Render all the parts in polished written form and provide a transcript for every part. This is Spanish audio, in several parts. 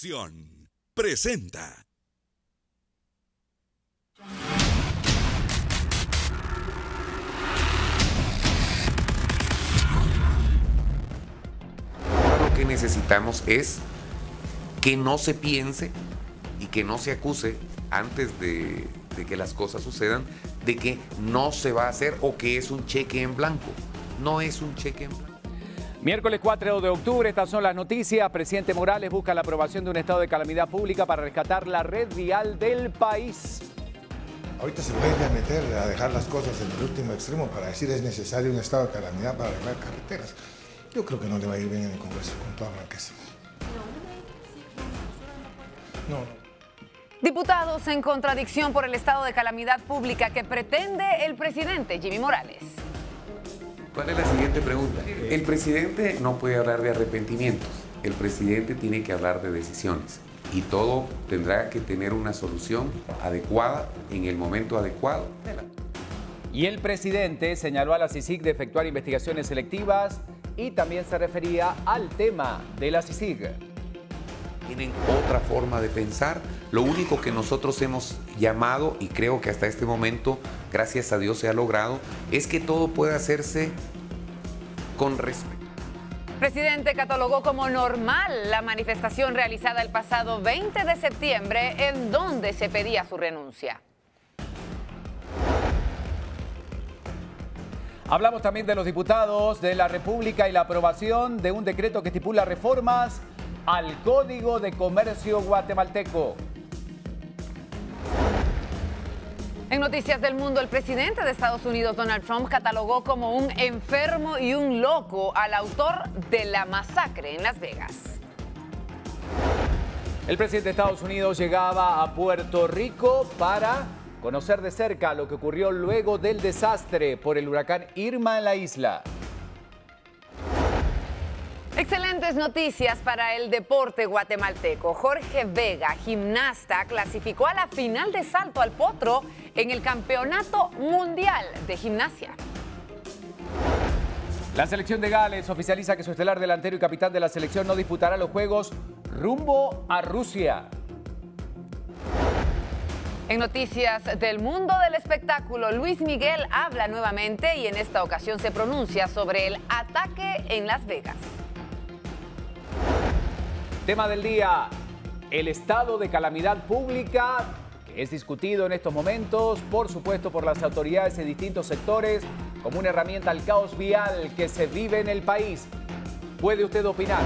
Univisión presenta. Lo que necesitamos es que no se piense y que no se acuse antes de que las cosas sucedan de que no se va a hacer o que es un cheque en blanco. No es un cheque en blanco. Miércoles 4 de octubre, estas son las noticias. Presidente Morales busca la aprobación de un estado de calamidad pública para rescatar la red vial del país. Ahorita se puede meter a dejar las cosas en el último extremo para decir es necesario un estado de calamidad para arreglar carreteras. Yo creo que no le va a ir bien en el Congreso, con toda franqueza. No. Diputados en contradicción por el estado de calamidad pública que pretende el presidente Jimmy Morales. ¿Cuál es la siguiente pregunta? El presidente no puede hablar de arrepentimientos. El presidente tiene que hablar de decisiones. Y todo tendrá que tener una solución adecuada en el momento adecuado. Y el presidente señaló a la CICIG de efectuar investigaciones selectivas y también se refería al tema de la CICIG. Tienen otra forma de pensar. Lo único que nosotros hemos llamado, y creo que hasta este momento, gracias a Dios se ha logrado, es que todo pueda hacerse con respeto. El presidente catalogó como normal la manifestación realizada el pasado 20 de septiembre en donde se pedía su renuncia. Hablamos también de los diputados de la República y la aprobación de un decreto que estipula reformas al Código de Comercio guatemalteco. En Noticias del Mundo, el presidente de Estados Unidos, Donald Trump, catalogó como un enfermo y un loco al autor de la masacre en Las Vegas. El presidente de Estados Unidos llegaba a Puerto Rico para conocer de cerca lo que ocurrió luego del desastre por el huracán Irma en la isla. Excelentes noticias para el deporte guatemalteco. Jorge Vega, gimnasta, clasificó a la final de salto al potro en el Campeonato Mundial de Gimnasia. La selección de Gales oficializa que su estelar delantero y capitán de la selección no disputará los Juegos rumbo a Rusia. En Noticias del Mundo del Espectáculo, Luis Miguel habla nuevamente y en esta ocasión se pronuncia sobre el ataque en Las Vegas. Tema del día, el estado de calamidad pública, que es discutido en estos momentos, por supuesto, por las autoridades en distintos sectores, como una herramienta al caos vial que se vive en el país. ¿Puede usted opinar?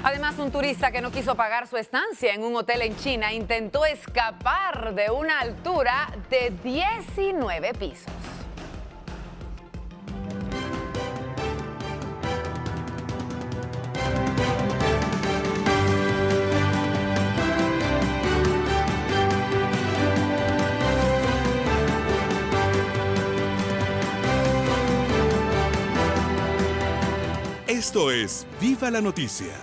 Además, un turista que no quiso pagar su estancia en un hotel en China intentó escapar de una altura de 19 pisos. Esto es Viva la Noticia.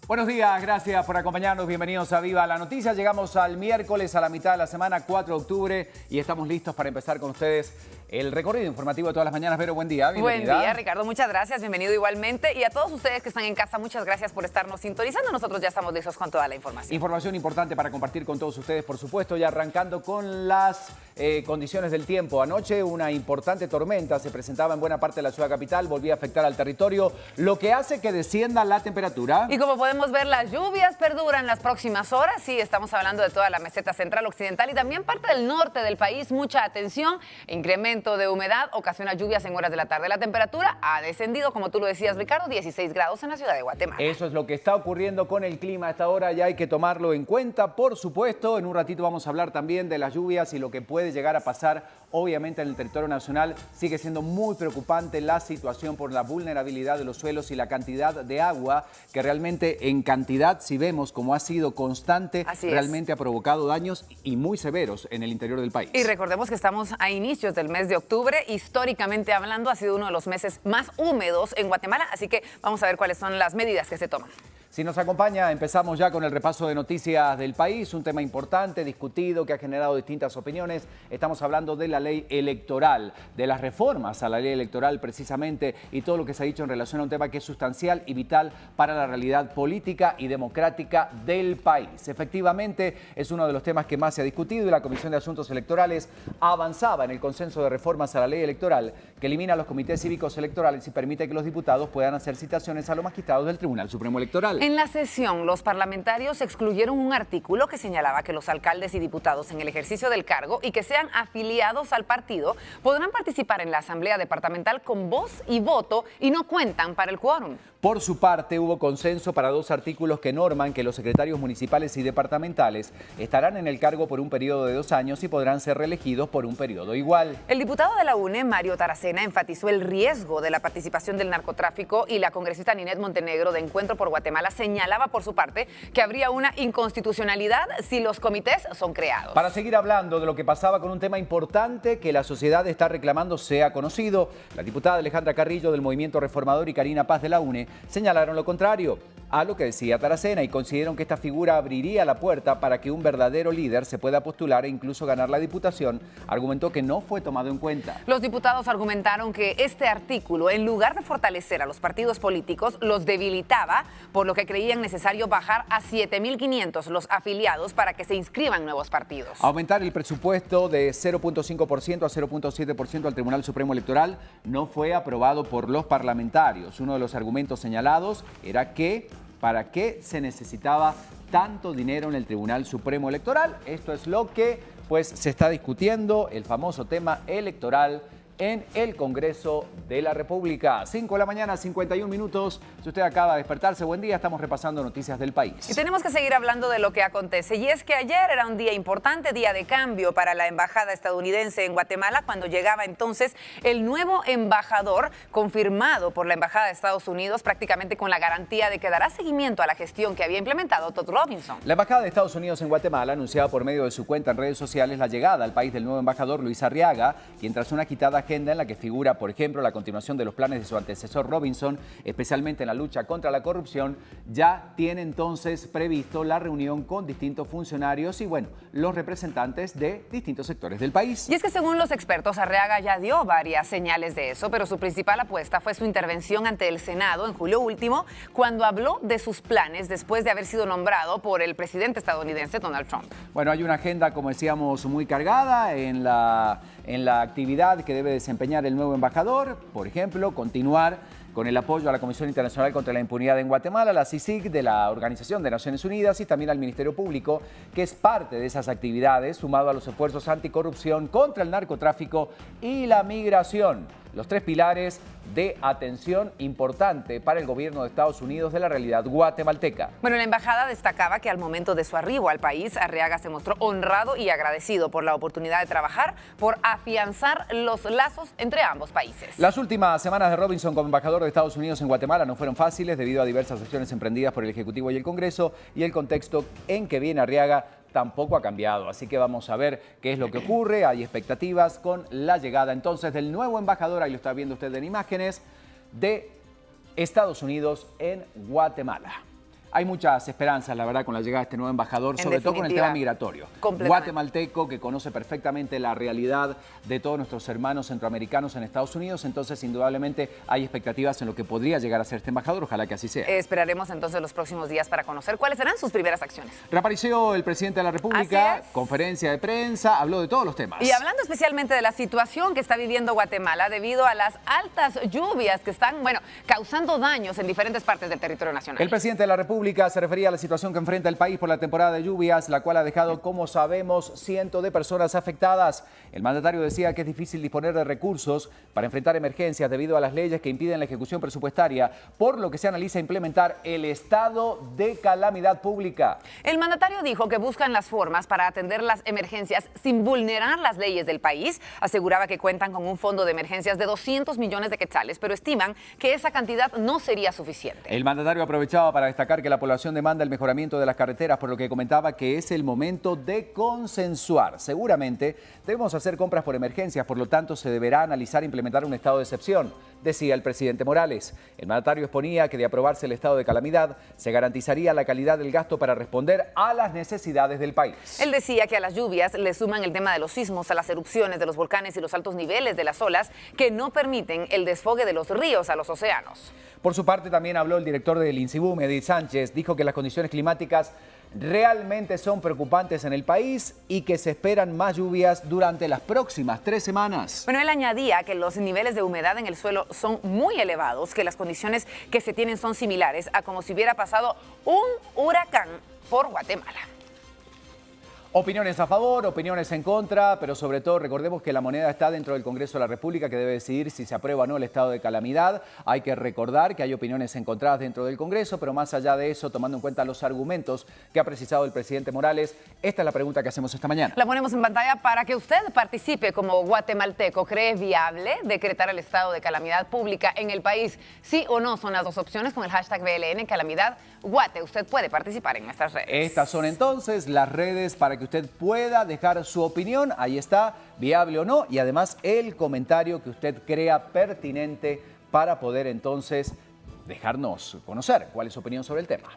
Buenos días, gracias por acompañarnos, bienvenidos a Viva la Noticia. Llegamos al miércoles a la mitad de la semana, 4 de octubre, y estamos listos para empezar con ustedes el recorrido informativo de todas las mañanas. Vero, buen día, bienvenida. Buen día, Ricardo, muchas gracias, bienvenido igualmente. Y a todos ustedes que están en casa, muchas gracias por estarnos sintonizando. Nosotros ya estamos listos con toda la información. Información importante para compartir con todos ustedes, por supuesto, y arrancando con las condiciones del tiempo. Anoche una importante tormenta se presentaba en buena parte de la ciudad capital, volvía a afectar al territorio, lo que hace que descienda la temperatura. Y como podemos ver, las lluvias perduran las próximas horas. Sí, estamos hablando de toda la meseta central occidental y también parte del norte del país. Mucha atención, incremento de humedad ocasiona lluvias en horas de la tarde. La temperatura ha descendido, como tú lo decías, Ricardo, 16 grados en la ciudad de Guatemala. Eso es lo que está ocurriendo con el clima a esta hora y hay que tomarlo en cuenta, por supuesto. En un ratito vamos a hablar también de las lluvias y lo que puede llegar a pasar, obviamente, en el territorio nacional. Sigue siendo muy preocupante la situación por la vulnerabilidad de los suelos y la cantidad de agua que realmente en cantidad, si vemos como ha sido constante, realmente ha provocado daños y muy severos en el interior del país. Y recordemos que estamos a inicios del mes de octubre. Históricamente hablando, ha sido uno de los meses más húmedos en Guatemala, así que vamos a ver cuáles son las medidas que se toman. Si nos acompaña, empezamos ya con el repaso de noticias del país, un tema importante, discutido, que ha generado distintas opiniones. Estamos hablando de la ley electoral, de las reformas a la ley electoral precisamente y todo lo que se ha dicho en relación a un tema que es sustancial y vital para la realidad política y democrática del país. Efectivamente, es uno de los temas que más se ha discutido y la Comisión de Asuntos Electorales avanzaba en el consenso de reformas a la ley electoral que elimina los comités cívicos electorales y permite que los diputados puedan hacer citaciones a los magistrados del Tribunal Supremo Electoral. En la sesión, los parlamentarios excluyeron un artículo que señalaba que los alcaldes y diputados en el ejercicio del cargo y que sean afiliados al partido podrán participar en la Asamblea Departamental con voz y voto y no cuentan para el quórum. Por su parte, hubo consenso para dos artículos que norman que los secretarios municipales y departamentales estarán en el cargo por un periodo de 2 años y podrán ser reelegidos por un periodo igual. El diputado de la UNE, Mario Taracena, enfatizó el riesgo de la participación del narcotráfico y la congresista Ninette Montenegro de Encuentro por Guatemala señalaba por su parte que habría una inconstitucionalidad si los comités son creados. Para seguir hablando de lo que pasaba con un tema importante que la sociedad está reclamando sea conocido, la diputada Alejandra Carrillo del Movimiento Reformador y Karina Paz de la UNE señalaron lo contrario a lo que decía Taracena y consideraron que esta figura abriría la puerta para que un verdadero líder se pueda postular e incluso ganar la diputación. Argumentó que no fue tomado en cuenta. Los diputados argumentaron que este artículo, en lugar de fortalecer a los partidos políticos, los debilitaba, por lo que creían necesario bajar a 7.500 los afiliados para que se inscriban nuevos partidos. Aumentar el presupuesto de 0.5% a 0.7% al Tribunal Supremo Electoral no fue aprobado por los parlamentarios. Uno de los argumentos señalados era que ¿para qué se necesitaba tanto dinero en el Tribunal Supremo Electoral? Esto es lo que pues se está discutiendo, el famoso tema electoral en el Congreso de la República. 5 de la mañana, 51 minutos. Si usted acaba de despertarse, buen día. Estamos repasando noticias del país. Y tenemos que seguir hablando de lo que acontece. Y es que ayer era un día importante, día de cambio para la embajada estadounidense en Guatemala, cuando llegaba entonces el nuevo embajador confirmado por la Embajada de Estados Unidos, prácticamente con la garantía de que dará seguimiento a la gestión que había implementado Todd Robinson. La Embajada de Estados Unidos en Guatemala anunciaba por medio de su cuenta en redes sociales la llegada al país del nuevo embajador Luis Arriaga, quien tras una agitada agenda en la que figura, por ejemplo, la continuación de los planes de su antecesor Robinson, especialmente en la lucha contra la corrupción, ya tiene entonces previsto la reunión con distintos funcionarios y, bueno, los representantes de distintos sectores del país. Y es que según los expertos, Arriaga ya dio varias señales de eso, pero su principal apuesta fue su intervención ante el Senado en julio último, cuando habló de sus planes después de haber sido nombrado por el presidente estadounidense Donald Trump. Bueno, hay una agenda, como decíamos, muy cargada en la actividad que debe desempeñar el nuevo embajador. Por ejemplo, continuar con el apoyo a la Comisión Internacional contra la Impunidad en Guatemala, la CICIG, de la Organización de Naciones Unidas y también al Ministerio Público, que es parte de esas actividades, sumado a los esfuerzos anticorrupción, contra el narcotráfico y la migración. Los 3 pilares de atención importante para el gobierno de Estados Unidos de la realidad guatemalteca. Bueno, la embajada destacaba que al momento de su arribo al país, Arriaga se mostró honrado y agradecido por la oportunidad de trabajar, por afianzar los lazos entre ambos países. Las últimas semanas de Robinson como embajador de Estados Unidos en Guatemala no fueron fáciles debido a diversas acciones emprendidas por el Ejecutivo y el Congreso, y el contexto en que viene Arriaga tampoco ha cambiado. Así que vamos a ver qué es lo que ocurre. Hay expectativas con la llegada entonces del nuevo embajador, ahí lo está viendo usted en imágenes, de Estados Unidos en Guatemala. Hay muchas esperanzas, la verdad, con la llegada de este nuevo embajador, sobre todo con el tema migratorio. Guatemalteco, que conoce perfectamente la realidad de todos nuestros hermanos centroamericanos en Estados Unidos, entonces indudablemente hay expectativas en lo que podría llegar a ser este embajador, ojalá que así sea. Esperaremos entonces los próximos días para conocer cuáles serán sus primeras acciones. Reapareció el presidente de la República, conferencia de prensa, habló de todos los temas. Y hablando especialmente de la situación que está viviendo Guatemala debido a las altas lluvias que están, causando daños en diferentes partes del territorio nacional. El presidente de la República se refería a la situación que enfrenta el país por la temporada de lluvias, la cual ha dejado, como sabemos, cientos de personas afectadas. El mandatario decía que es difícil disponer de recursos para enfrentar emergencias debido a las leyes que impiden la ejecución presupuestaria, por lo que se analiza implementar el estado de calamidad pública. El mandatario dijo que buscan las formas para atender las emergencias sin vulnerar las leyes del país. Aseguraba que cuentan con un fondo de emergencias de 200 millones de quetzales, pero estiman que esa cantidad no sería suficiente. El mandatario aprovechaba para destacar que que la población demanda el mejoramiento de las carreteras, por lo que comentaba que es el momento de consensuar. Seguramente debemos hacer compras por emergencias, por lo tanto se deberá analizar e implementar un estado de excepción, decía el presidente Morales. El mandatario exponía que de aprobarse el estado de calamidad se garantizaría la calidad del gasto para responder a las necesidades del país. Él decía que a las lluvias le suman el tema de los sismos, a las erupciones de los volcanes y los altos niveles de las olas que no permiten el desfogue de los ríos a los océanos. Por su parte también habló el director del INSIBUM, Edith Sánchez, dijo que las condiciones climáticas realmente son preocupantes en el país y que se esperan más lluvias durante las próximas 3 semanas. Bueno, él añadía que los niveles de humedad en el suelo son muy elevados, que las condiciones que se tienen son similares a como si hubiera pasado un huracán por Guatemala. Opiniones a favor, opiniones en contra, pero sobre todo recordemos que la moneda está dentro del Congreso de la República, que debe decidir si se aprueba o no el estado de calamidad. Hay que recordar que hay opiniones encontradas dentro del Congreso, pero más allá de eso, tomando en cuenta los argumentos que ha precisado el presidente Morales, esta es la pregunta que hacemos esta mañana. La ponemos en pantalla para que usted participe como guatemalteco. ¿Cree viable decretar el estado de calamidad pública en el país? Sí o no son las dos opciones con el hashtag BLN Calamidad Guate. Usted puede participar en nuestras redes. Estas son entonces las redes para que usted pueda dejar su opinión. Ahí está, viable o no, y además el comentario que usted crea pertinente para poder entonces dejarnos conocer cuál es su opinión sobre el tema.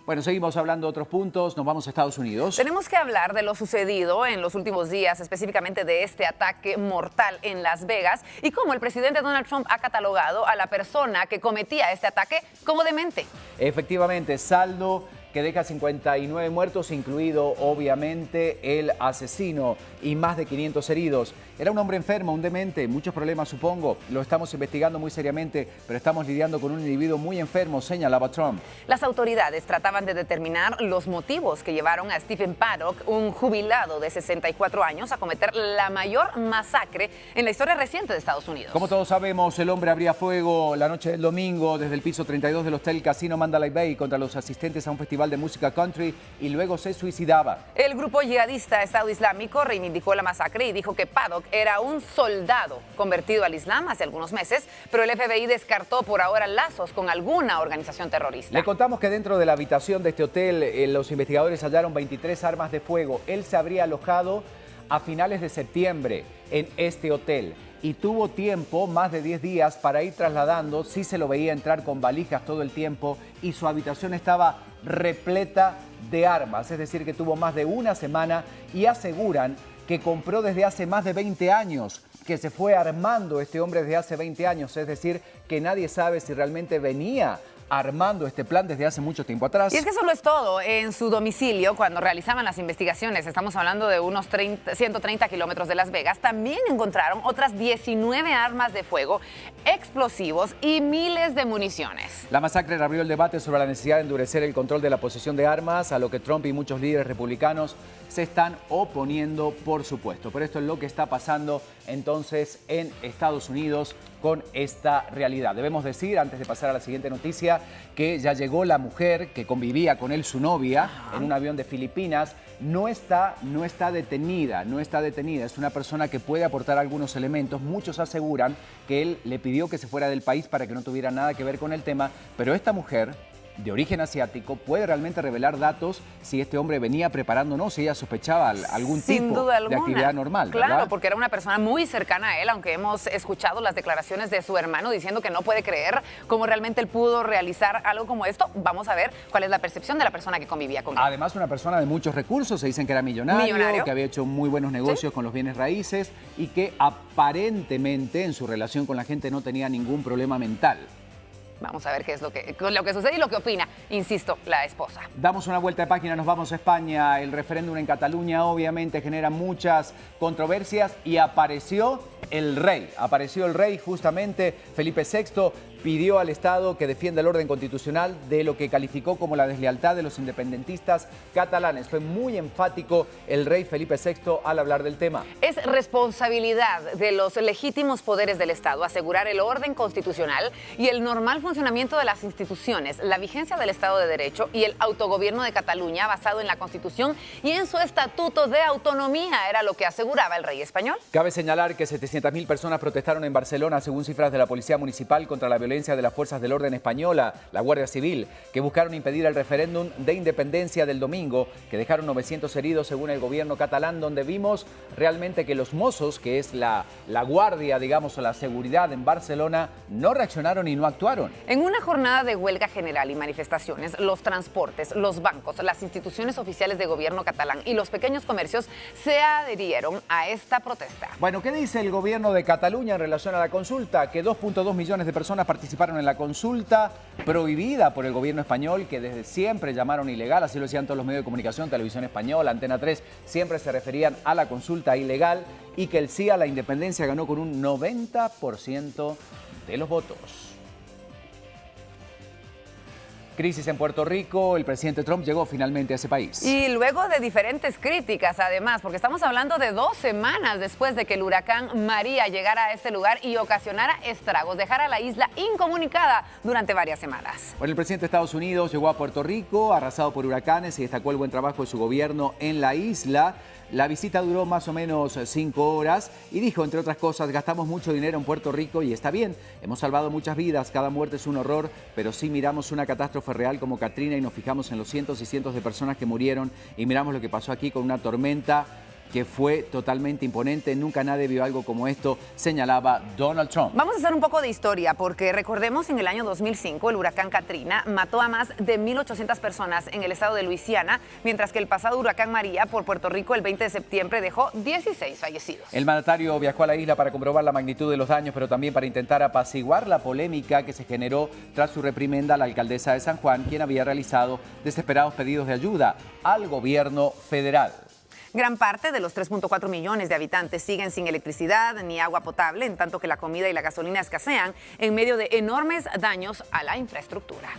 Bueno, seguimos hablando de otros puntos, nos vamos a Estados Unidos. Tenemos que hablar de lo sucedido en los últimos días, específicamente de este ataque mortal en Las Vegas y cómo el presidente Donald Trump ha catalogado a la persona que cometía este ataque como demente. Efectivamente, saldo que deja 59 muertos, incluido obviamente el asesino, y más de 500 heridos. Era un hombre enfermo, un demente, muchos problemas supongo. Lo estamos investigando muy seriamente, pero estamos lidiando con un individuo muy enfermo, señalaba Trump. Las autoridades trataban de determinar los motivos que llevaron a Stephen Paddock, un jubilado de 64 años, a cometer la mayor masacre en la historia reciente de Estados Unidos. Como todos sabemos, el hombre abría fuego la noche del domingo desde el piso 32 del Hotel Casino Mandalay Bay contra los asistentes a un festival de música country y luego se suicidaba. El grupo yihadista Estado Islámico reivindicó la masacre y dijo que Paddock era un soldado convertido al Islam hace algunos meses, pero el FBI descartó por ahora lazos con alguna organización terrorista. Le contamos que dentro de la habitación de este hotel los investigadores hallaron 23 armas de fuego. Él se habría alojado a finales de septiembre en este hotel y tuvo tiempo, más de 10 días, para ir trasladando. Sí se lo veía entrar con valijas todo el tiempo y su habitación estaba repleta de armas, es decir, que tuvo más de una semana, y aseguran que compró desde hace más de 20 años, que se fue armando este hombre desde hace 20 años, es decir, que nadie sabe si realmente venía armando este plan desde hace mucho tiempo atrás. Y es que eso no es todo. En su domicilio, cuando realizaban las investigaciones, estamos hablando de unos 130 kilómetros de Las Vegas, también encontraron otras 19 armas de fuego, explosivos y miles de municiones. La masacre reabrió el debate sobre la necesidad de endurecer el control de la posesión de armas, a lo que Trump y muchos líderes republicanos se están oponiendo, por supuesto. Pero esto es lo que está pasando entonces en Estados Unidos con esta realidad. Debemos decir, antes de pasar a la siguiente noticia, que ya llegó la mujer que convivía con él, su novia, en un avión de Filipinas. No está detenida. Es una persona que puede aportar algunos elementos. Muchos aseguran que él le pidió que se fuera del país para que no tuviera nada que ver con el tema, pero esta mujer, de origen asiático, puede realmente revelar datos si este hombre venía preparando o no, si ella sospechaba algún tipo de actividad normal, ¿verdad? Claro, porque era una persona muy cercana a él, aunque hemos escuchado las declaraciones de su hermano diciendo que no puede creer cómo realmente él pudo realizar algo como esto. Vamos a ver cuál es la percepción de la persona que convivía con él. Además, una persona de muchos recursos, se dicen que era millonario, que había hecho muy buenos negocios, ¿sí?, con los bienes raíces, y que aparentemente en su relación con la gente no tenía ningún problema mental. Vamos a ver qué es lo que sucede y lo que opina, insisto, la esposa. Damos una vuelta de página, nos vamos a España. El referéndum en Cataluña obviamente genera muchas controversias y apareció el rey. Justamente Felipe VI pidió al Estado que defienda el orden constitucional de lo que calificó como la deslealtad de los independentistas catalanes. Fue muy enfático el rey Felipe VI al hablar del tema. Es responsabilidad de los legítimos poderes del Estado asegurar el orden constitucional y el normal funcionamiento de las instituciones, la vigencia del Estado de Derecho y el autogobierno de Cataluña basado en la Constitución y en su estatuto de autonomía, era lo que aseguraba el rey español. Cabe señalar que 700.000 personas protestaron en Barcelona, según cifras de la Policía Municipal, contra la violencia violencia de las fuerzas del orden española, la Guardia Civil, que buscaron impedir el referéndum de independencia del domingo, que dejaron 900 heridos según el gobierno catalán, donde vimos realmente que los Mossos, que es la guardia, digamos, o la seguridad en Barcelona, no reaccionaron y no actuaron. En una jornada de huelga general y manifestaciones, los transportes, los bancos, las instituciones oficiales de gobierno catalán y los pequeños comercios se adherieron a esta protesta. Bueno, ¿qué dice el gobierno de Cataluña en relación a la consulta? Que 2.2 millones de personas participaron en la consulta prohibida por el gobierno español, que desde siempre llamaron ilegal, así lo decían todos los medios de comunicación, Televisión Española, Antena 3, siempre se referían a la consulta ilegal, y que el sí a la independencia ganó con un 90% de los votos. Crisis en Puerto Rico, el presidente Trump llegó finalmente a ese país. Y luego de diferentes críticas, además, porque estamos hablando de 2 semanas después de que el huracán María llegara a este lugar y ocasionara estragos, dejara la isla incomunicada durante varias semanas. Bueno, el presidente de Estados Unidos llegó a Puerto Rico, arrasado por huracanes, y destacó el buen trabajo de su gobierno en la isla. La visita duró más o menos 5 horas y dijo, entre otras cosas, gastamos mucho dinero en Puerto Rico y está bien, hemos salvado muchas vidas, cada muerte es un horror, pero sí miramos una catástrofe real como Katrina y nos fijamos en los cientos y cientos de personas que murieron y miramos lo que pasó aquí con una tormenta que fue totalmente imponente. Nunca nadie vio algo como esto, señalaba Donald Trump. Vamos a hacer un poco de historia, porque recordemos en el año 2005 el huracán Katrina mató a más de 1.800 personas en el estado de Luisiana, mientras que el pasado huracán María por Puerto Rico el 20 de septiembre dejó 16 fallecidos. El mandatario viajó a la isla para comprobar la magnitud de los daños, pero también para intentar apaciguar la polémica que se generó tras su reprimenda a la alcaldesa de San Juan, quien había realizado desesperados pedidos de ayuda al gobierno federal. Gran parte de los 3.4 millones de habitantes siguen sin electricidad ni agua potable, en tanto que la comida y la gasolina escasean en medio de enormes daños a la infraestructura.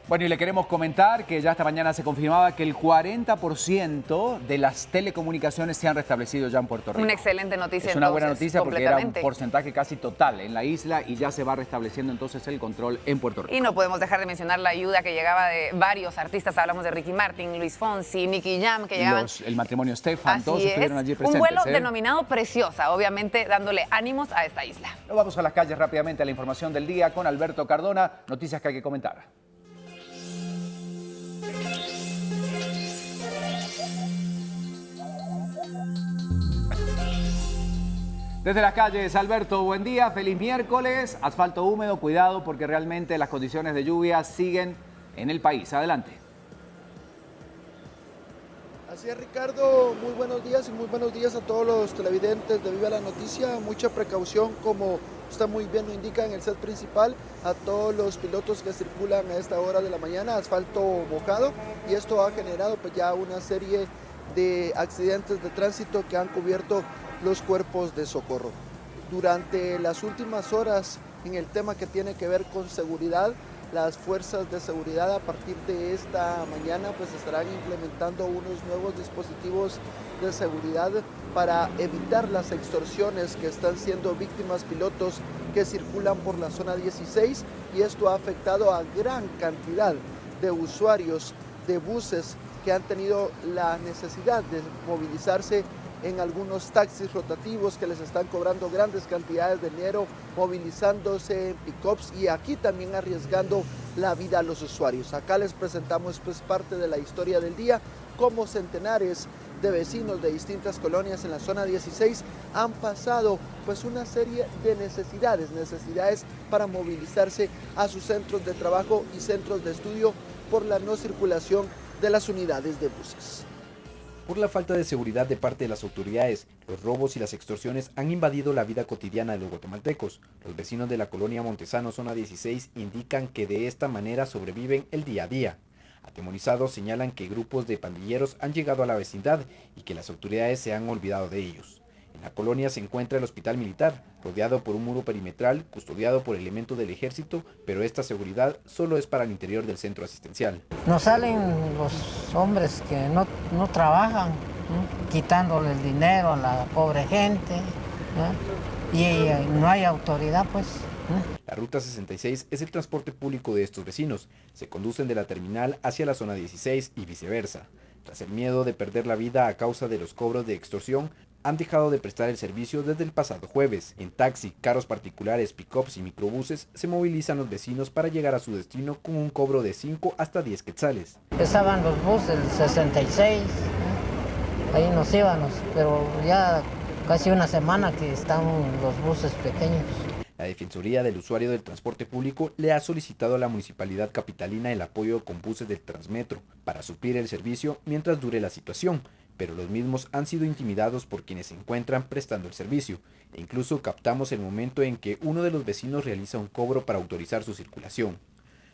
Bueno, y le queremos comentar que ya esta mañana se confirmaba que el 40% de las telecomunicaciones se han restablecido ya en Puerto Rico. Una excelente noticia. Es una buena noticia porque era un completamente. porcentaje casi total en la isla y ya se va restableciendo entonces el control en Puerto Rico. Y no podemos dejar de mencionar la ayuda que llegaba de varios artistas. Hablamos de Ricky Martin, Luis Fonsi, Nicky Jam, que llegaban. El matrimonio Stefan, todos Así estuvieron es. allí presentes. Un vuelo ¿eh? denominado Preciosa, obviamente dándole ánimos a esta isla. Nos vamos a las calles rápidamente a la información del día con Alberto Cardona. Noticias que hay que comentar. Desde las calles, Alberto, buen día, feliz miércoles. Asfalto húmedo, cuidado porque realmente las condiciones de lluvia siguen en el país. Adelante. Así es, Ricardo, muy buenos días y muy buenos días a todos los televidentes de Viva la Noticia. Mucha precaución, como usted muy bien lo indica en el set principal, a todos los pilotos que circulan a esta hora de la mañana, asfalto mojado, y esto ha generado pues ya una serie de accidentes de tránsito que han cubierto los cuerpos de socorro. Durante las últimas horas, en el tema que tiene que ver con seguridad, las fuerzas de seguridad a partir de esta mañana pues estarán implementando unos nuevos dispositivos de seguridad para evitar las extorsiones que están siendo víctimas pilotos que circulan por la zona 16, y esto ha afectado a gran cantidad de usuarios de buses que han tenido la necesidad de movilizarse en algunos taxis rotativos que les están cobrando grandes cantidades de dinero, movilizándose en pick-ups y aquí también arriesgando la vida a los usuarios. Acá les presentamos pues parte de la historia del día, cómo centenares de vecinos de distintas colonias en la zona 16 han pasado pues una serie de necesidades para movilizarse a sus centros de trabajo y centros de estudio por la no circulación de las unidades de buses. Por la falta de seguridad de parte de las autoridades, los robos y las extorsiones han invadido la vida cotidiana de los guatemaltecos. Los vecinos de la colonia Montesano, zona 16, indican que de esta manera sobreviven el día a día. Atemorizados señalan que grupos de pandilleros han llegado a la vecindad y que las autoridades se han olvidado de ellos. En la colonia se encuentra el hospital militar, rodeado por un muro perimetral, custodiado por elementos del ejército, pero esta seguridad solo es para el interior del centro asistencial. Nos salen los hombres que no trabajan, ¿no? Quitándole el dinero a la pobre gente, ¿no? Y no hay autoridad, pues. La Ruta 66 es el transporte público de estos vecinos. Se conducen de la terminal hacia la zona 16 y viceversa. Tras el miedo de perder la vida a causa de los cobros de extorsión, han dejado de prestar el servicio desde el pasado jueves. En taxi, carros particulares, pick-ups y microbuses se movilizan los vecinos para llegar a su destino con un cobro de 5 hasta 10 quetzales. Estaban los buses del 66, ahí nos íbamos, pero ya casi una semana que están los buses pequeños. La Defensoría del Usuario del Transporte Público le ha solicitado a la Municipalidad Capitalina el apoyo con buses del Transmetro para suplir el servicio mientras dure la situación, pero los mismos han sido intimidados por quienes se encuentran prestando el servicio, e incluso captamos el momento en que uno de los vecinos realiza un cobro para autorizar su circulación.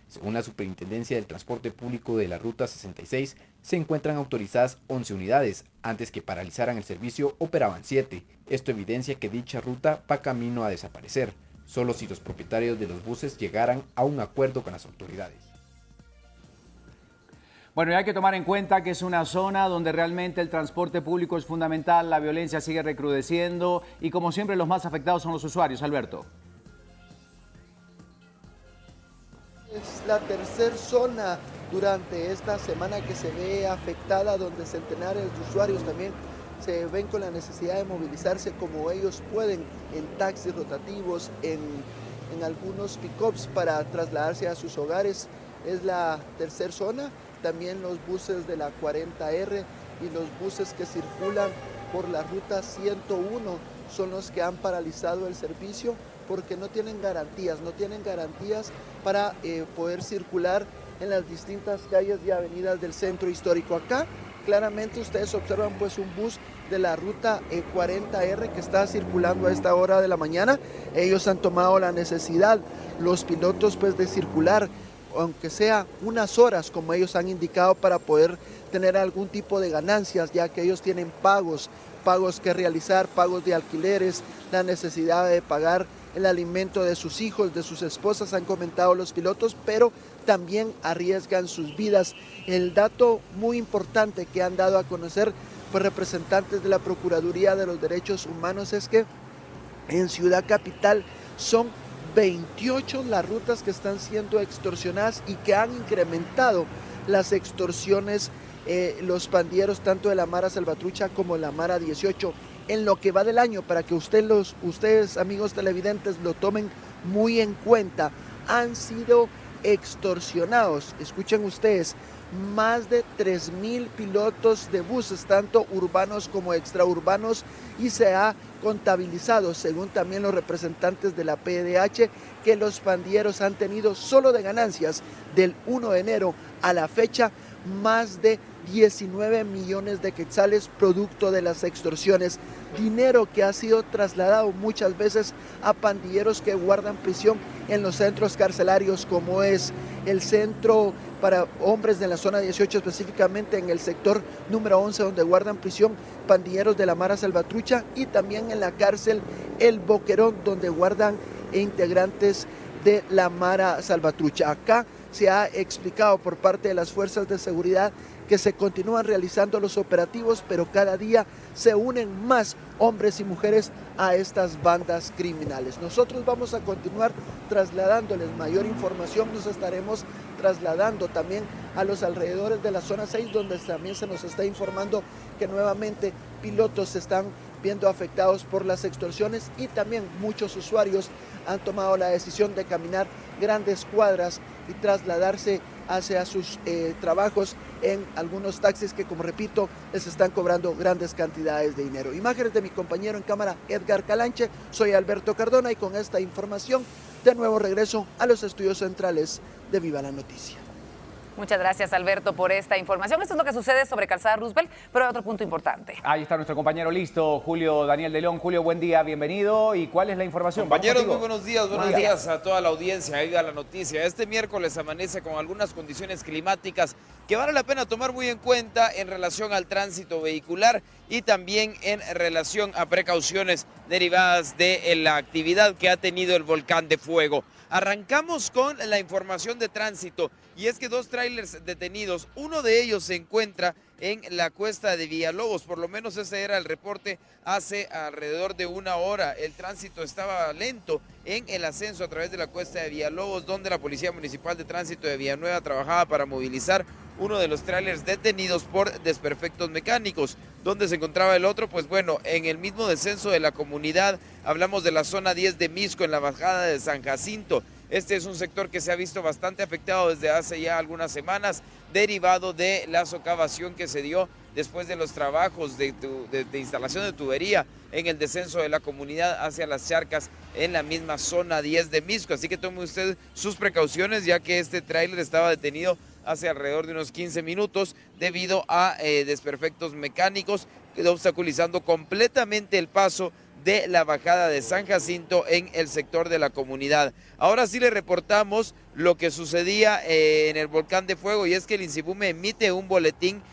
Según la Superintendencia del Transporte Público de la Ruta 66, se encuentran autorizadas 11 unidades. Antes que paralizaran el servicio, operaban 7. Esto evidencia que dicha ruta va camino a desaparecer, solo si los propietarios de los buses llegaran a un acuerdo con las autoridades. Bueno, y hay que tomar en cuenta que es una zona donde realmente el transporte público es fundamental, la violencia sigue recrudeciendo y como siempre los más afectados son los usuarios. Alberto. Es la tercera zona durante esta semana que se ve afectada, donde centenares de usuarios también se ven con la necesidad de movilizarse como ellos pueden en taxis rotativos, en algunos pick-ups para trasladarse a sus hogares. Es la tercera zona. También los buses de la 40R y los buses que circulan por la ruta 101 son los que han paralizado el servicio porque no tienen garantías para poder circular en las distintas calles y avenidas del centro histórico. Acá claramente ustedes observan pues un bus de la ruta 40R que está circulando a esta hora de la mañana. Ellos han tomado la necesidad, los pilotos pues de circular, aunque sea unas horas como ellos han indicado, para poder tener algún tipo de ganancias, ya que ellos tienen pagos que realizar, pagos de alquileres, la necesidad de pagar el alimento de sus hijos, de sus esposas, han comentado los pilotos, pero también arriesgan sus vidas. El dato muy importante que han dado a conocer pues, representantes de la Procuraduría de los Derechos Humanos es que en Ciudad Capital son 28 las rutas que están siendo extorsionadas y que han incrementado las extorsiones los pandilleros tanto de la Mara Salvatrucha como la Mara 18 en lo que va del año, para que ustedes amigos televidentes lo tomen muy en cuenta. Han sido extorsionados, escuchen ustedes, más de 3,000 pilotos de buses, tanto urbanos como extraurbanos, y se ha contabilizado, según también los representantes de la PDH, que los pandilleros han tenido solo de ganancias del 1 de enero a la fecha más de 19 millones de quetzales producto de las extorsiones, dinero que ha sido trasladado muchas veces a pandilleros que guardan prisión en los centros carcelarios, como es el centro para hombres de la zona 18, específicamente en el sector número 11, donde guardan prisión pandilleros de la Mara Salvatrucha, y también en la cárcel El Boquerón, donde guardan integrantes de la Mara Salvatrucha. Acá se ha explicado por parte de las fuerzas de seguridad que se continúan realizando los operativos, pero cada día se unen más hombres y mujeres a estas bandas criminales. Nosotros vamos a continuar trasladándoles mayor información, nos estaremos trasladando también a los alrededores de la zona 6, donde también se nos está informando que nuevamente pilotos se están viendo afectados por las extorsiones, y también muchos usuarios han tomado la decisión de caminar grandes cuadras y trasladarse hacia sus trabajos en algunos taxis que, como repito, les están cobrando grandes cantidades de dinero. Imágenes de mi compañero en cámara Edgar Calanche, soy Alberto Cardona, y con esta información de nuevo regreso a los estudios centrales de Viva la Noticia. Muchas gracias, Alberto, por esta información. Esto es lo que sucede sobre Calzada Roosevelt, pero hay otro punto importante. Ahí está nuestro compañero listo, Julio Daniel de León. Julio, buen día, bienvenido. ¿Y cuál es la información? Compañeros, muy buenos días a toda la audiencia. Ahí va la noticia. Este miércoles amanece con algunas condiciones climáticas que vale la pena tomar muy en cuenta en relación al tránsito vehicular y también en relación a precauciones derivadas de la actividad que ha tenido el volcán de fuego. Arrancamos con la información de tránsito, y es que 2 tráilers detenidos, uno de ellos se encuentra en la cuesta de Villalobos, por lo menos ese era el reporte hace alrededor de una hora. El tránsito estaba lento en el ascenso a través de la cuesta de Villalobos, donde la Policía Municipal de Tránsito de Villanueva trabajaba para movilizar uno de los tráilers detenidos por desperfectos mecánicos. ¿Dónde se encontraba el otro? Pues bueno, en el mismo descenso de la comunidad, hablamos de la zona 10 de Misco, en la bajada de San Jacinto. Este es un sector que se ha visto bastante afectado desde hace ya algunas semanas, derivado de la socavación que se dio después de los trabajos de instalación de tubería en el descenso de la comunidad hacia las charcas en la misma zona 10 de Misco. Así que tome usted sus precauciones, ya que este tráiler estaba detenido hace alrededor de unos 15 minutos debido a desperfectos mecánicos, obstaculizando completamente el paso de la bajada de San Jacinto en el sector de la comunidad. Ahora sí le reportamos lo que sucedía en el Volcán de Fuego, y es que el INSIBUME emite un boletín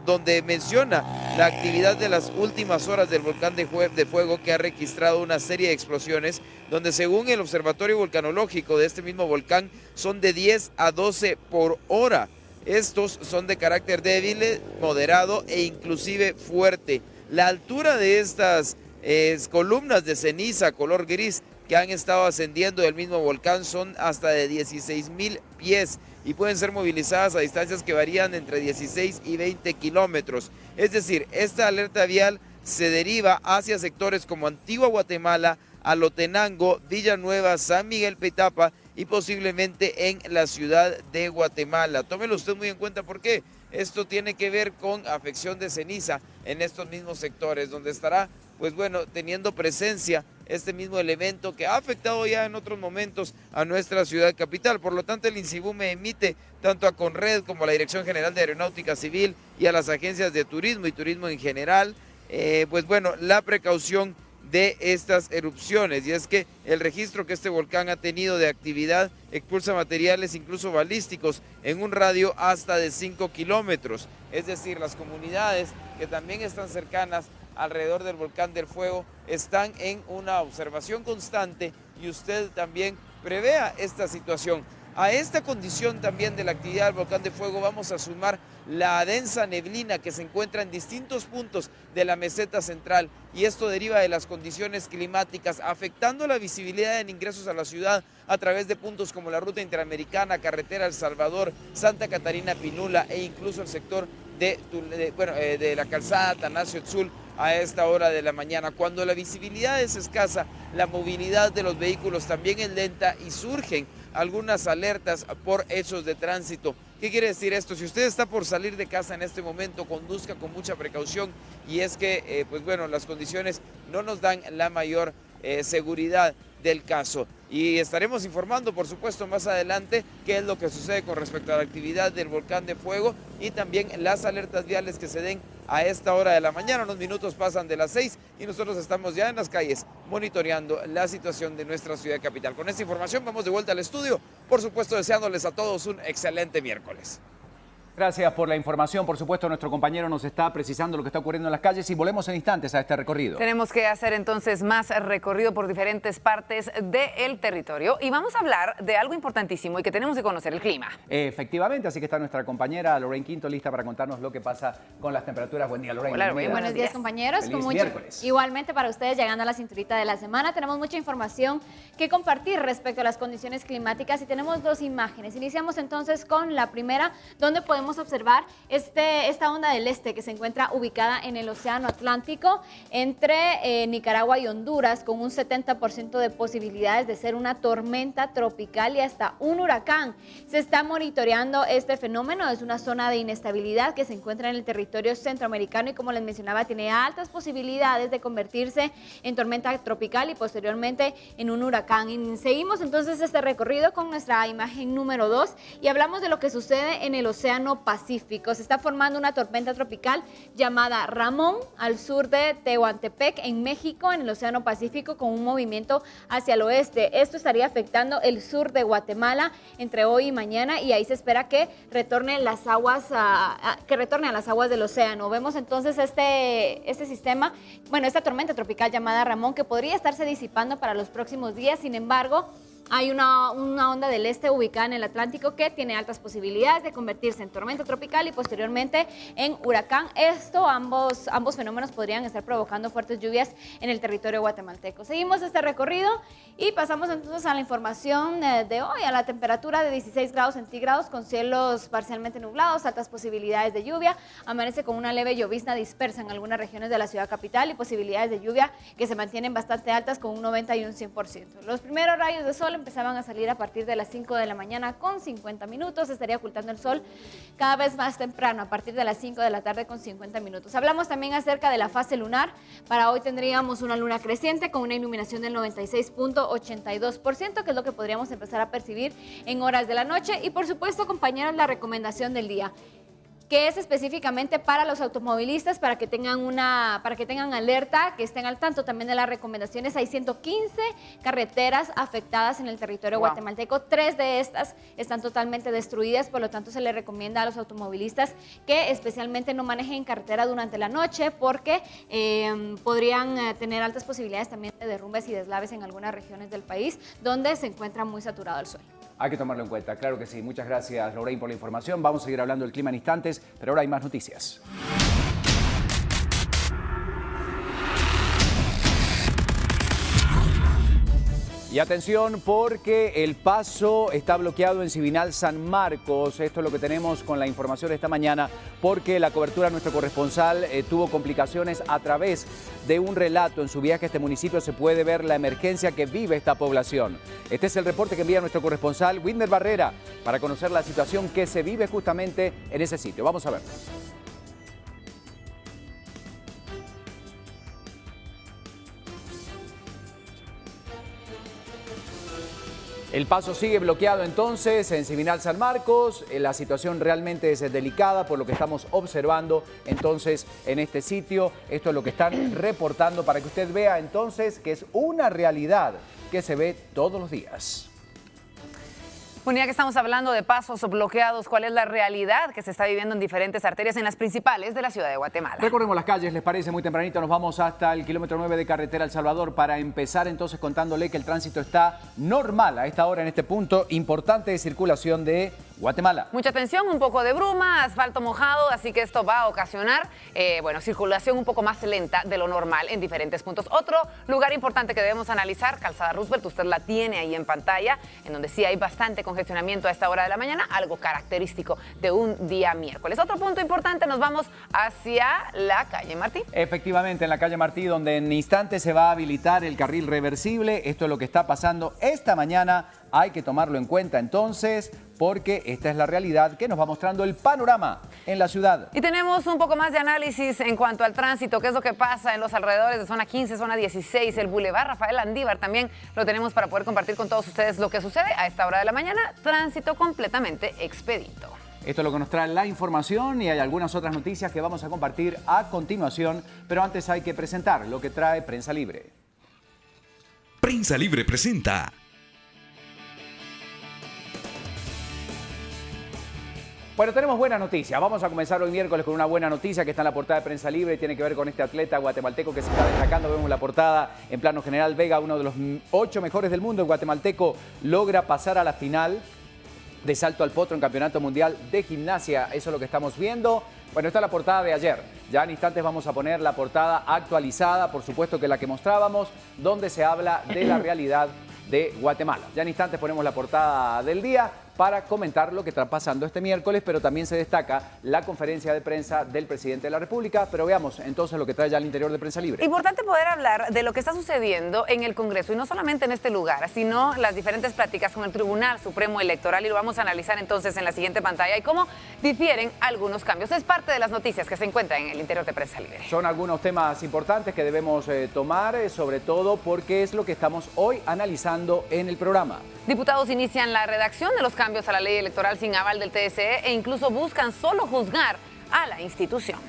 donde menciona la actividad de las últimas horas del Volcán de Fuego, que ha registrado una serie de explosiones, donde según el Observatorio Volcanológico de este mismo volcán son de 10 a 12 por hora. Estos son de carácter débil, moderado e inclusive fuerte. La altura de estas columnas de ceniza color gris que han estado ascendiendo del mismo volcán son hasta de 16,000 pies y pueden ser movilizadas a distancias que varían entre 16 y 20 kilómetros. Es decir, esta alerta vial se deriva hacia sectores como Antigua Guatemala, Alotenango, Villanueva, San Miguel Petapa y posiblemente en la ciudad de Guatemala. Tómelo usted muy en cuenta porque esto tiene que ver con afección de ceniza en estos mismos sectores, donde estará, teniendo presencia este mismo elemento que ha afectado ya en otros momentos a nuestra ciudad capital. Por lo tanto, el INSIBUME emite tanto a CONRED como a la Dirección General de Aeronáutica Civil y a las agencias de turismo y turismo en general, la precaución de estas erupciones, y es que el registro que este volcán ha tenido de actividad expulsa materiales incluso balísticos en un radio hasta de 5 kilómetros, es decir, las comunidades que también están cercanas alrededor del Volcán del Fuego están en una observación constante, y usted también prevea esta situación. A esta condición también de la actividad del Volcán de Fuego vamos a sumar la densa neblina que se encuentra en distintos puntos de la meseta central, y esto deriva de las condiciones climáticas afectando la visibilidad en ingresos a la ciudad a través de puntos como la Ruta Interamericana, Carretera El Salvador, Santa Catarina Pinula e incluso el sector de la calzada Atanasio Tzul a esta hora de la mañana. Cuando la visibilidad es escasa, la movilidad de los vehículos también es lenta y surgen algunas alertas por hechos de tránsito. ¿Qué quiere decir esto? Si usted está por salir de casa en este momento, conduzca con mucha precaución, y es que las condiciones no nos dan la mayor seguridad del caso. Y estaremos informando, por supuesto, más adelante qué es lo que sucede con respecto a la actividad del Volcán de Fuego y también las alertas viales que se den a esta hora de la mañana. Unos minutos pasan de las 6 y nosotros estamos ya en las calles monitoreando la situación de nuestra ciudad capital. Con esta información vamos de vuelta al estudio, por supuesto deseándoles a todos un excelente miércoles. Gracias por la información. Por supuesto, nuestro compañero nos está precisando lo que está ocurriendo en las calles y volvemos en instantes a este recorrido. Tenemos que hacer entonces más recorrido por diferentes partes del territorio y vamos a hablar de algo importantísimo y que tenemos que conocer, el clima. Efectivamente, así que está nuestra compañera Lorraine Quinto lista para contarnos lo que pasa con las temperaturas. Buen día, Lorraine. Hola, Lorraine. Buenos días, compañeros. Feliz miércoles. Igualmente para ustedes, llegando a la cinturita de la semana, tenemos mucha información que compartir respecto a las condiciones climáticas y tenemos dos imágenes. Iniciamos entonces con la primera, donde podemos observar esta onda del este que se encuentra ubicada en el Océano Atlántico entre Nicaragua y Honduras, con un 70% de posibilidades de ser una tormenta tropical y hasta un huracán. Se está monitoreando este fenómeno, es una zona de inestabilidad que se encuentra en el territorio centroamericano y, como les mencionaba, tiene altas posibilidades de convertirse en tormenta tropical y posteriormente en un huracán. Y seguimos entonces este recorrido con nuestra imagen número 2 y hablamos de lo que sucede en el Océano Pacífico. Se está formando una tormenta tropical llamada Ramón al sur de Tehuantepec, en México, en el Océano Pacífico, con un movimiento hacia el oeste. Esto estaría afectando el sur de Guatemala entre hoy y mañana, y ahí se espera que retorne a las aguas del océano. Vemos entonces este sistema, esta tormenta tropical llamada Ramón, que podría estarse disipando para los próximos días. Sin embargo, Hay una onda del este ubicada en el Atlántico que tiene altas posibilidades de convertirse en tormenta tropical y posteriormente en huracán. Ambos fenómenos podrían estar provocando fuertes lluvias en el territorio guatemalteco. Seguimos este recorrido y pasamos entonces a la información de hoy, a la temperatura de 16 grados centígrados con cielos parcialmente nublados, altas posibilidades de lluvia. Amanece con una leve llovizna dispersa en algunas regiones de la ciudad capital y posibilidades de lluvia que se mantienen bastante altas con un 90 y un 100%. Los primeros rayos de sol empezaban a salir a partir de las 5 de la mañana con 50 minutos. Estaría ocultando el sol cada vez más temprano, a partir de las 5 de la tarde con 50 minutos. Hablamos también acerca de la fase lunar. Para hoy tendríamos una luna creciente con una iluminación del 96.82%, que es lo que podríamos empezar a percibir en horas de la noche. Y por supuesto, compañeros, la recomendación del día, que es específicamente para los automovilistas, para que tengan alerta, que estén al tanto también de las recomendaciones. Hay 115 carreteras afectadas en el territorio guatemalteco. 3 de estas están totalmente destruidas, por lo tanto se les recomienda a los automovilistas que especialmente no manejen carretera durante la noche, porque podrían tener altas posibilidades también de derrumbes y deslaves en algunas regiones del país donde se encuentra muy saturado el sol. Hay que tomarlo en cuenta, claro que sí. Muchas gracias, Lorraine, por la información. Vamos a seguir hablando del clima en instantes, pero ahora hay más noticias. Y atención, porque el paso está bloqueado en Civinal San Marcos. Esto es lo que tenemos con la información esta mañana, porque la cobertura de nuestro corresponsal tuvo complicaciones a través de un relato. En su viaje a este municipio se puede ver la emergencia que vive esta población. Este es el reporte que envía nuestro corresponsal, Wilmer Barrera, para conocer la situación que se vive justamente en ese sitio. Vamos a ver. El paso sigue bloqueado entonces en Civinal San Marcos. La situación realmente es delicada por lo que estamos observando entonces en este sitio. Esto es lo que están reportando para que usted vea entonces que es una realidad que se ve todos los días. Bueno, ya que estamos hablando de pasos bloqueados, ¿cuál es la realidad que se está viviendo en diferentes arterias en las principales de la ciudad de Guatemala? Recorremos las calles, ¿les parece? Muy tempranito nos vamos hasta el kilómetro 9 de carretera El Salvador para empezar entonces contándole que el tránsito está normal a esta hora en este punto importante de circulación de Guatemala. Mucha atención, un poco de bruma, asfalto mojado, así que esto va a ocasionar circulación un poco más lenta de lo normal en diferentes puntos. Otro lugar importante que debemos analizar, Calzada Roosevelt, usted la tiene ahí en pantalla, en donde sí hay bastante congestionamiento a esta hora de la mañana, algo característico de un día miércoles. Otro punto importante, nos vamos hacia la calle Martí. Efectivamente, en la calle Martí, donde en instantes se va a habilitar el carril reversible. Esto es lo que está pasando esta mañana. Hay que tomarlo en cuenta entonces, porque esta es la realidad que nos va mostrando el panorama en la ciudad. Y tenemos un poco más de análisis en cuanto al tránsito, qué es lo que pasa en los alrededores de zona 15, zona 16, el Boulevard Rafael Landívar. También lo tenemos para poder compartir con todos ustedes lo que sucede a esta hora de la mañana. Tránsito completamente expedito. Esto es lo que nos trae la información y hay algunas otras noticias que vamos a compartir a continuación, pero antes hay que presentar lo que trae Prensa Libre. Prensa Libre presenta. Bueno, tenemos buena noticia. Vamos a comenzar hoy miércoles con una buena noticia que está en la portada de Prensa Libre y tiene que ver con este atleta guatemalteco que se está destacando. Vemos la portada en plano general. Vega, uno de los 8 mejores del mundo, el guatemalteco, logra pasar a la final de salto al potro en Campeonato Mundial de Gimnasia. Eso es lo que estamos viendo. Bueno, esta es la portada de ayer. Ya en instantes vamos a poner la portada actualizada, por supuesto que la que mostrábamos, donde se habla de la realidad de Guatemala. Ya en instantes ponemos la portada del día para comentar lo que está pasando este miércoles, pero también se destaca la conferencia de prensa del presidente de la República. Pero veamos entonces lo que trae ya al interior de Prensa Libre. Importante poder hablar de lo que está sucediendo en el Congreso, y no solamente en este lugar, sino las diferentes pláticas con el Tribunal Supremo Electoral, y lo vamos a analizar entonces en la siguiente pantalla y cómo difieren algunos cambios. Es parte de las noticias que se encuentran en el interior de Prensa Libre. Son algunos temas importantes que debemos tomar, sobre todo porque es lo que estamos hoy analizando en el programa. Diputados inician la redacción de los cambios a la ley electoral sin aval del TSE e incluso buscan solo juzgar a la institución.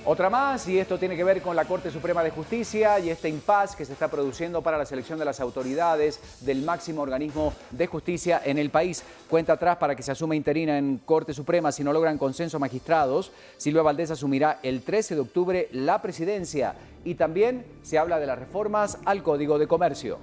Otra más, y esto tiene que ver con la Corte Suprema de Justicia y este impasse que se está produciendo para la selección de las autoridades del máximo organismo de justicia en el país. Cuenta atrás para que se asuma interina en Corte Suprema si no logran consenso magistrados. Silvia Valdés asumirá el 13 de octubre la presidencia y también se habla de las reformas al Código de Comercio.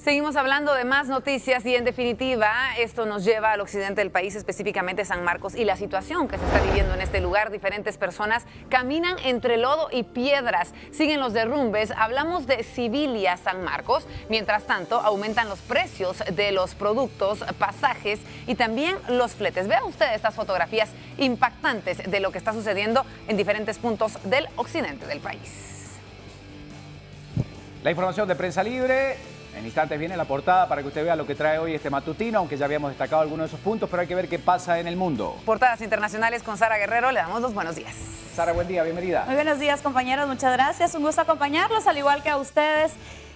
Seguimos hablando de más noticias y en definitiva esto nos lleva al occidente del país, específicamente San Marcos, y la situación que se está viviendo en este lugar. Diferentes personas caminan entre lodo y piedras, siguen los derrumbes. Hablamos de Sibilia, San Marcos. Mientras tanto, aumentan los precios de los productos, pasajes y también los fletes. Vean ustedes estas fotografías impactantes de lo que está sucediendo en diferentes puntos del occidente del país. La información de Prensa Libre. En instantes viene la portada para que usted vea lo que trae hoy este matutino, aunque ya habíamos destacado algunos de esos puntos, pero hay que ver qué pasa en el mundo. Portadas internacionales con Sara Guerrero, le damos los buenos días. Sara, buen día, bienvenida. Muy buenos días, compañeros, muchas gracias. Un gusto acompañarlos, al igual que a ustedes,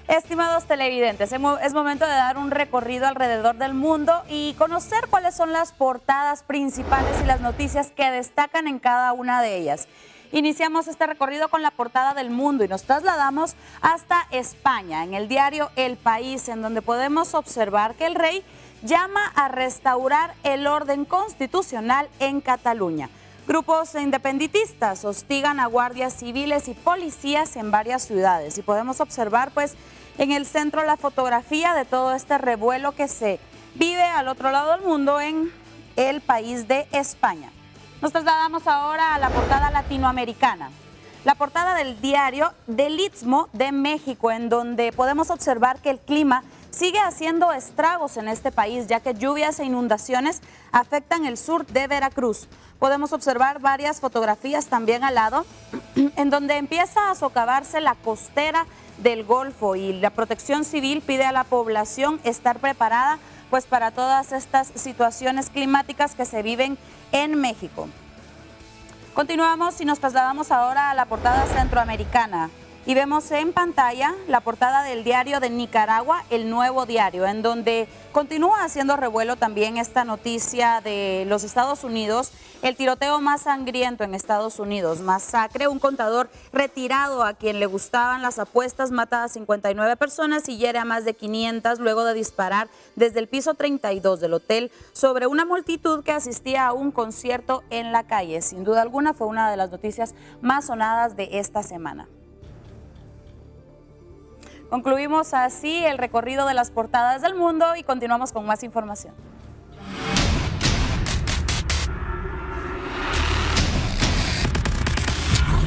estimados televidentes. Es momento de dar un recorrido alrededor del mundo y conocer cuáles son las portadas principales y las noticias que destacan en cada una de ellas. Iniciamos este recorrido con la portada del mundo y nos trasladamos hasta España, en el diario El País, en donde podemos observar que el rey llama a restaurar el orden constitucional en Cataluña. Grupos independentistas hostigan a guardias civiles y policías en varias ciudades y podemos observar pues en el centro la fotografía de todo este revuelo que se vive al otro lado del mundo en el país de España. Nos trasladamos ahora a la portada latinoamericana, la portada del diario del Istmo de México, en donde podemos observar que el clima sigue haciendo estragos en este país, ya que lluvias e inundaciones afectan el sur de Veracruz. Podemos observar varias fotografías también al lado, en donde empieza a socavarse la costera del Golfo y la Protección Civil pide a la población estar preparada pues para todas estas situaciones climáticas que se viven en México. Continuamos y nos trasladamos ahora a la portada centroamericana y vemos en pantalla la portada del diario de Nicaragua, El Nuevo Diario, en donde continúa haciendo revuelo también esta noticia de los Estados Unidos, el tiroteo más sangriento en Estados Unidos, masacre, un contador retirado a quien le gustaban las apuestas mata a 59 personas y hiere a más de 500 luego de disparar desde el piso 32 del hotel sobre una multitud que asistía a un concierto en la calle. Sin duda alguna fue una de las noticias más sonadas de esta semana. Concluimos así el recorrido de las portadas del mundo y continuamos con más información.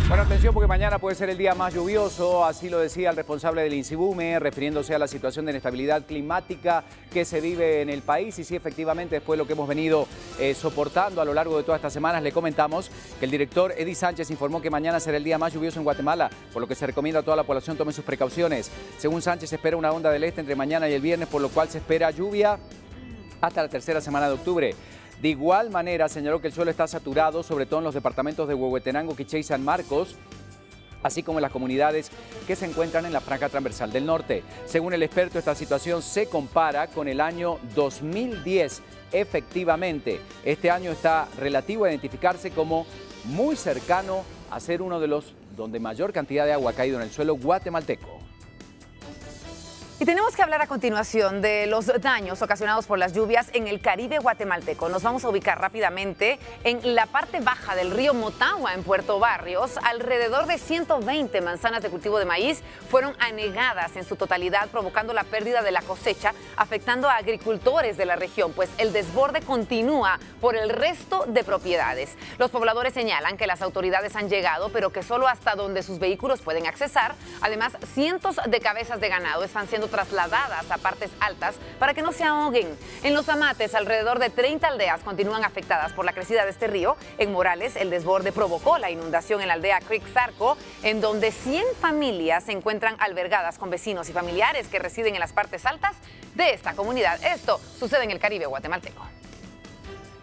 Bueno, atención porque mañana puede ser el día más lluvioso, así lo decía el responsable del INSIBUME, refiriéndose a la situación de inestabilidad climática que se vive en el país. Y sí, efectivamente, después de lo que hemos venido soportando a lo largo de todas estas semanas, le comentamos que el director Eddie Sánchez informó que mañana será el día más lluvioso en Guatemala, por lo que se recomienda a toda la población tome sus precauciones. Según Sánchez, se espera una onda del este entre mañana y el viernes, por lo cual se espera lluvia hasta la tercera semana de octubre. De igual manera, señaló que el suelo está saturado, sobre todo en los departamentos de Huehuetenango, Quiché y San Marcos, así como en las comunidades que se encuentran en la franja transversal del norte. Según el experto, esta situación se compara con el año 2010. Efectivamente, este año está relativo a identificarse como muy cercano a ser uno de los donde mayor cantidad de agua ha caído en el suelo guatemalteco. Y tenemos que hablar a continuación de los daños ocasionados por las lluvias en el Caribe guatemalteco. Nos vamos a ubicar rápidamente en la parte baja del río Motagua, en Puerto Barrios. Alrededor de 120 manzanas de cultivo de maíz fueron anegadas en su totalidad, provocando la pérdida de la cosecha, afectando a agricultores de la región, pues el desborde continúa por el resto de propiedades. Los pobladores señalan que las autoridades han llegado, pero que solo hasta donde sus vehículos pueden accesar. Además, cientos de cabezas de ganado están siendo trasladadas a partes altas para que no se ahoguen. En Los Amates, alrededor de 30 aldeas continúan afectadas por la crecida de este río. En Morales, el desborde provocó la inundación en la aldea Creek Zarco, en donde 100 familias se encuentran albergadas con vecinos y familiares que residen en las partes altas de esta comunidad. Esto sucede en el Caribe guatemalteco.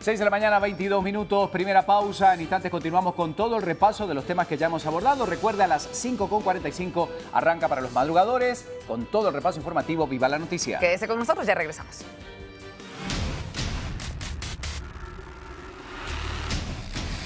6 de la mañana, 22 minutos, primera pausa. En instantes continuamos con todo el repaso de los temas que ya hemos abordado. Recuerda, a las 5:45 arranca para los madrugadores con todo el repaso informativo. ¡Viva la noticia! Quédese con nosotros, ya regresamos.